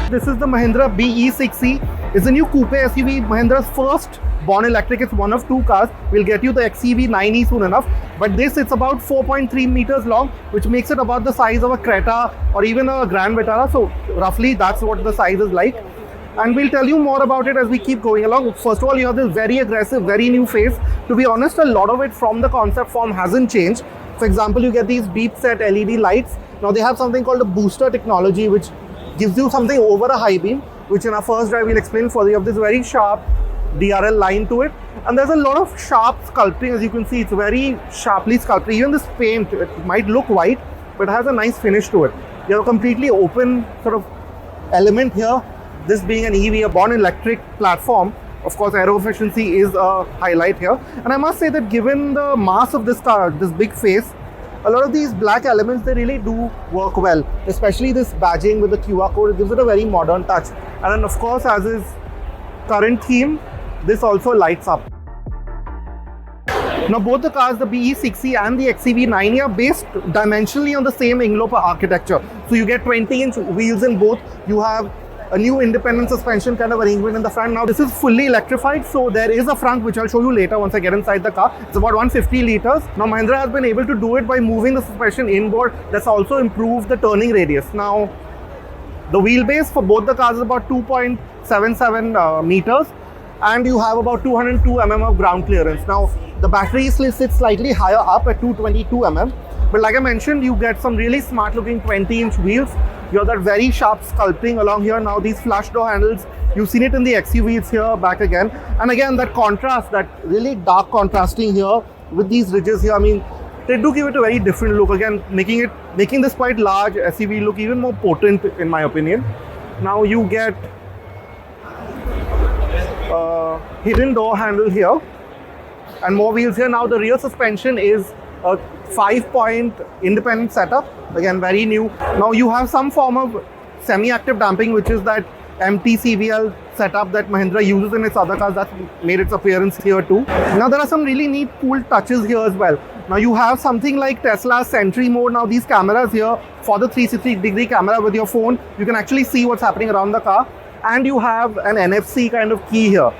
This is the Mahindra BE 6e. It's a new coupe SUV, Mahindra's first born electric. It's one of two cars. We'll get you the XEV 9e soon enough. But this, it's about 4.3 meters long, which makes it about the size of a Creta or even a Grand Vitara. So roughly that's what the size is like. And we'll tell you more about it as we keep going along. First of all, you have this very aggressive, very new face. To be honest, a lot of it from the concept form hasn't changed. For example, you get these deep set LED lights. Now they have something called a booster technology, which gives you something over a high beam, which in our first drive we'll explain further. You have this very sharp DRL line to it, and there's a lot of sharp sculpting. As you can see, it's very sharply sculpted. Even this paint, it might look white, but it has a nice finish to it. You have a completely open sort of element here. This being an EV, a born electric platform, of course aero efficiency is a highlight here. And I must say that given the mass of this car, this big face, a lot of these black elements, they really do work well, especially this badging with the QR code. It gives it a very modern touch. And then of course, as is current theme, this also lights up. Now both the cars, the BE 6e and the XEV 9e, are based dimensionally on the same envelope architecture. So you get 20-inch wheels in both. You have a new independent suspension kind of arrangement in the front. Now this is fully electrified, so there is a Frunk which I'll show you later once I get inside the car. It's about 150 liters. Now Mahindra has been able to do it by moving the suspension inboard. That's also improved the turning radius. Now the wheelbase for both the cars is about 2.77 meters, and you have about 202 mm of ground clearance. Now the battery sits slightly higher up at 222 mm, but like I mentioned, you get some really smart looking 20-inch wheels. You have that very sharp sculpting along here. Now these flush door handles, you've seen it in the XUV, it's here back again. And again, that contrast, that really dark contrasting here with these ridges here, I mean, they do give it a very different look. Again, making this quite large SUV look even more potent in my opinion. Now you get a hidden door handle here and more wheels here. Now the rear suspension is a 5-point independent setup, again very new. Now you have some form of semi-active damping, which is that MTCVL setup that Mahindra uses in its other cars. That's made its appearance here too. Now there are some really neat cool touches here as well. Now you have something like Tesla's Sentry mode. Now these cameras here, for the 360-degree camera with your phone, you can actually see what's happening around the car. And you have an NFC kind of key here.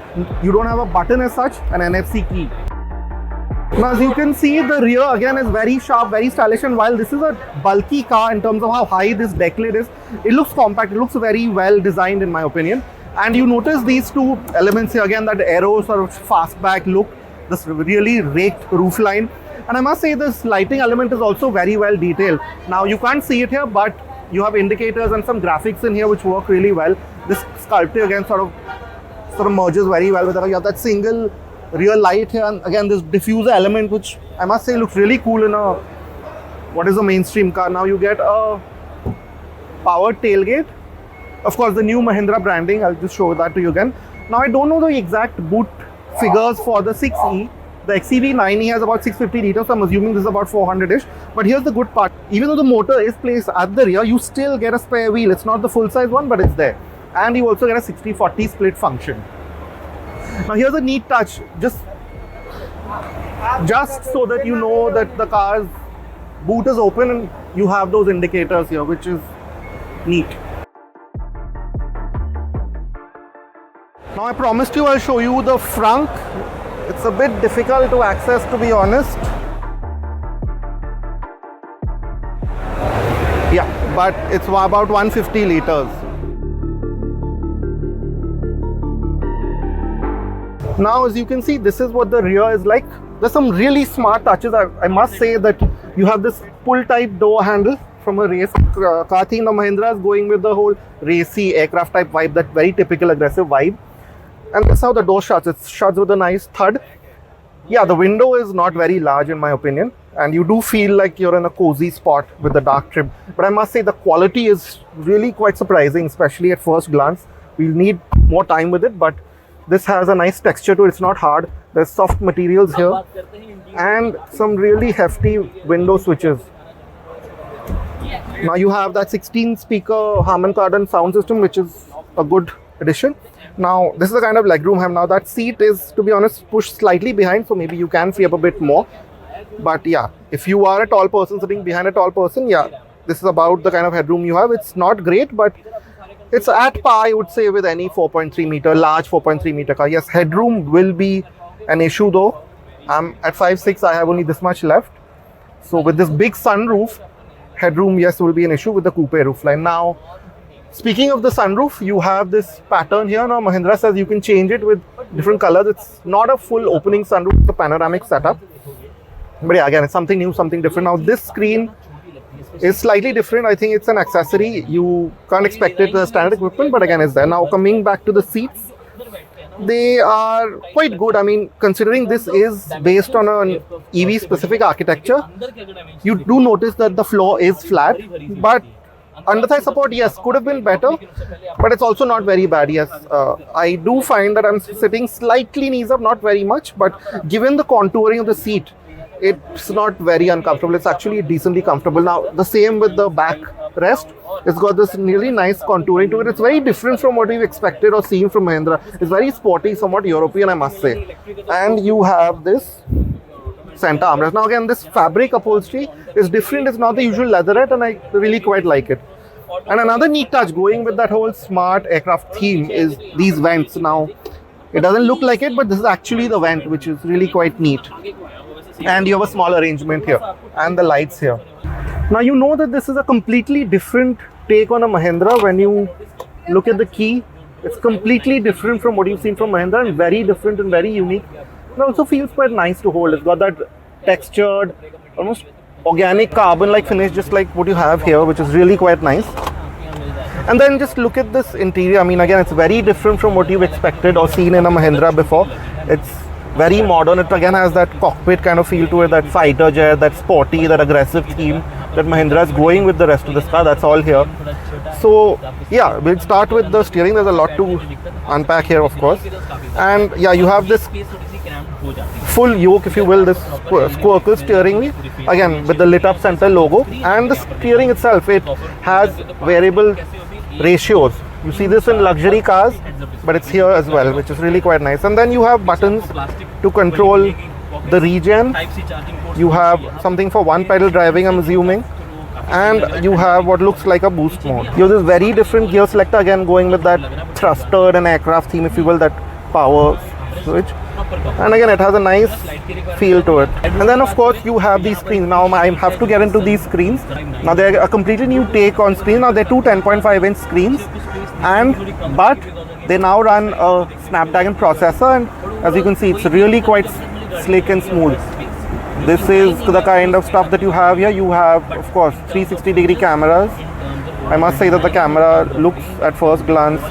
You don't have a button as such, an NFC key. Now as you can see, the rear again is very sharp, very stylish, and while this is a bulky car in terms of how high this deck lid is, it looks compact, it looks very well designed in my opinion. And you notice these two elements here, again that aero sort of fastback look, this really raked roofline. And I must say this lighting element is also very well detailed. Now you can't see it here, but you have indicators and some graphics in here which work really well. This sculpting again sort of merges very well with it. You have that single rear light here, and again this diffuser element, which I must say looks really cool in a what is a mainstream car. Now you get a powered tailgate, of course the new Mahindra branding. I'll just show that to you again. Now I don't know the exact boot figures for the 6e. The XEV 9e has about 650 liters, so I'm assuming this is about 400-ish. But here's the good part, even though the motor is placed at the rear, you still get a spare wheel. It's not the full-size one, but it's there. And you also get a 60-40 split function. Now here's a neat touch, just so that you know that the car's boot is open and you have those indicators here, which is neat. Now I promised you I'll show you the Frunk. It's a bit difficult to access, to be honest. Yeah, but it's about 150 liters. Now as you can see, this is what the rear is like. There's some really smart touches. I must say that you have this pull type door handle from a race car theme. Now Mahindra is going with the whole racy aircraft type vibe, that very typical aggressive vibe. And that's how the door shuts. It shuts with a nice thud. Yeah, the window is not very large in my opinion, and you do feel like you're in a cozy spot with the dark trim. But I must say the quality is really quite surprising, especially at first glance. We'll need more time with it, but this has a nice texture to it. It's not hard. There's soft materials here and some really hefty window switches. Now you have that 16-speaker Harman Kardon sound system, which is a good addition. Now this is the kind of legroom I have. Now that seat is, to be honest, pushed slightly behind, so maybe you can free up a bit more. But yeah, if you are a tall person sitting behind a tall person, yeah, this is about the kind of headroom you have. It's not great, but It's at par, I would say, with any 4.3 meter, large 4.3 meter car. Yes, headroom will be an issue though. I'm at 5'6", I have only this much left. So with this big sunroof, headroom, yes, will be an issue with the coupe roofline. Now, speaking of the sunroof, you have this pattern here. Now, Mahindra says you can change it with different colors. It's not a full opening sunroof, it's a panoramic setup. But yeah, again, it's something new, something different. Now, this screen is slightly different. I think it's an accessory. You can't expect it as standard equipment, but again, it's there. Now, coming back to the seats, they are quite good. I mean, considering this is based on an EV specific architecture, you do notice that the floor is flat, but under thigh support, yes, could have been better, but it's also not very bad. Yes, I do find that I'm sitting slightly knees up, not very much, but given the contouring of the seat, it's not very uncomfortable. It's actually decently comfortable. Now, the same with the back rest. It's got this really nice contouring to it. It's very different from what we've expected or seen from Mahindra. It's very sporty, somewhat European, I must say. And you have this center armrest. Now again, this fabric upholstery is different. It's not the usual leatherette, and I really quite like it. And another neat touch going with that whole smart aircraft theme is these vents. Now, it doesn't look like it, but this is actually the vent, which is really quite neat. And you have a small arrangement here and the lights here. Now you know that this is a completely different take on a Mahindra. When you look at the key, it's completely different from what you've seen from Mahindra, and very different and very unique. It also feels quite nice to hold. It's got that textured, almost organic carbon-like finish, just like what you have here, which is really quite nice. And then just look at this interior. I mean, again, it's very different from what you've expected or seen in a Mahindra before. It's very modern. It again has that cockpit kind of feel to it, that fighter jet, that sporty, that aggressive theme that Mahindra is going with the rest of this car. That's all here. So yeah, we'll start with the steering. There's a lot to unpack here, of course. And yeah, you have this full yoke, if you will, this squircle steering wheel, again with the lit up center logo. And the steering itself, it has variable ratios. You see this in luxury cars, but it's here as well, which is really quite nice. And then you have buttons to control the regen. You have something for one pedal driving, I'm assuming. And you have what looks like a boost mode. You have this very different gear selector, again going with that thruster and aircraft theme, if you will, that power switch. And again, it has a nice feel to it. And then of course you have these screens. Now I have to get into these screens. Now they're a completely new take on screen. Now they're two 10.5-inch screens, but they now run a Snapdragon processor, and as you can see, it's really quite slick and smooth. This is the kind of stuff that you have here. You have, of course, 360-degree cameras. I must say that the camera looks at first glance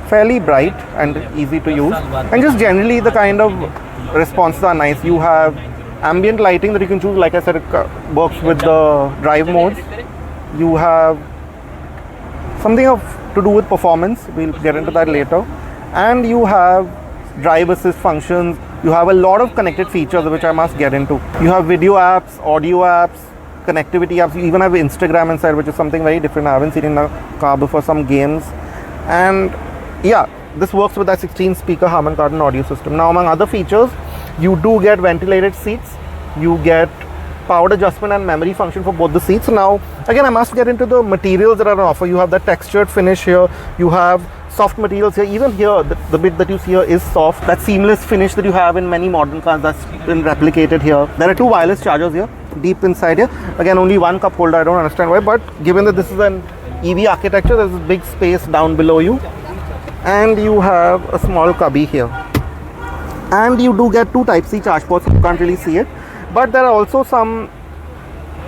fairly bright and easy to use, and just generally the kind of responses are nice. You have ambient lighting that you can choose. Like I said, it works with the drive modes. You have something to do with performance. We'll get into that later. And you have drive assist functions. You have a lot of connected features, which I must get into. You have video apps, audio apps, connectivity apps. You even have Instagram inside, which is something very different I haven't seen in a car before. Some games. And yeah, this works with that 16-speaker Harman Kardon audio system. Now, among other features, you do get ventilated seats. You get powered adjustment and memory function for both the seats. Now, again, I must get into the materials that are on offer. You have the textured finish here. You have soft materials here. Even here, the bit that you see here is soft. That seamless finish that you have in many modern cars, that's been replicated here. There are two wireless chargers here, deep inside here. Again, only one cup holder. I don't understand why, but given that this is an EV architecture, there's a big space down below you. And you have a small cubby here. And you do get two Type-C charge ports. You can't really see it. But there are also some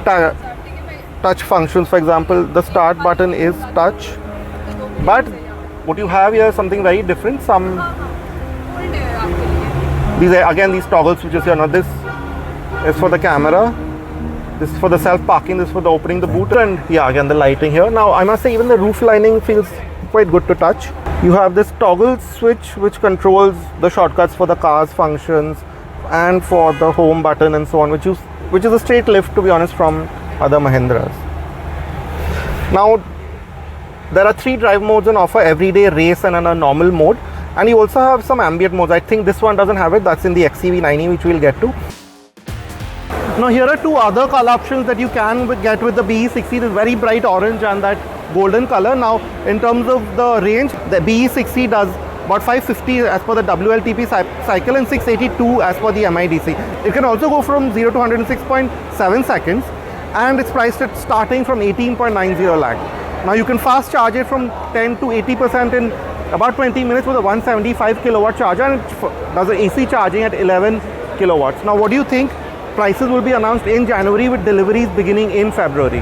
touch functions. For example, the start button is touch. But what you have here is something very different. These are again these toggle switches here. Now this is for the camera. This is for the self-parking. This is for the opening the boot. And yeah, again the lighting here. Now I must say even the roof lining feels quite good to touch. You have this toggle switch which controls the shortcuts for the car's functions and for the home button and so on, which is a straight lift, to be honest, from other Mahindras. Now there are 3 drive modes on offer: everyday, race, and a normal mode. And you also have some ambient modes. I think this one doesn't have it. That's in the XEV 9e, which we'll get to. Now here are two other color options that you can get with the BE60, this very bright orange and that golden color. Now in terms of the range, the BE60 does about 550 as per the WLTP cycle and 682 as per the MIDC. It can also go from 0 to 106.7 seconds and it's priced at starting from 18.90 lakh. Now you can fast charge it from 10 to 80% in about 20 minutes with a 175 kilowatt charger, and it does an AC charging at 11 kilowatts. Now what do you think? Prices will be announced in January with deliveries beginning in February.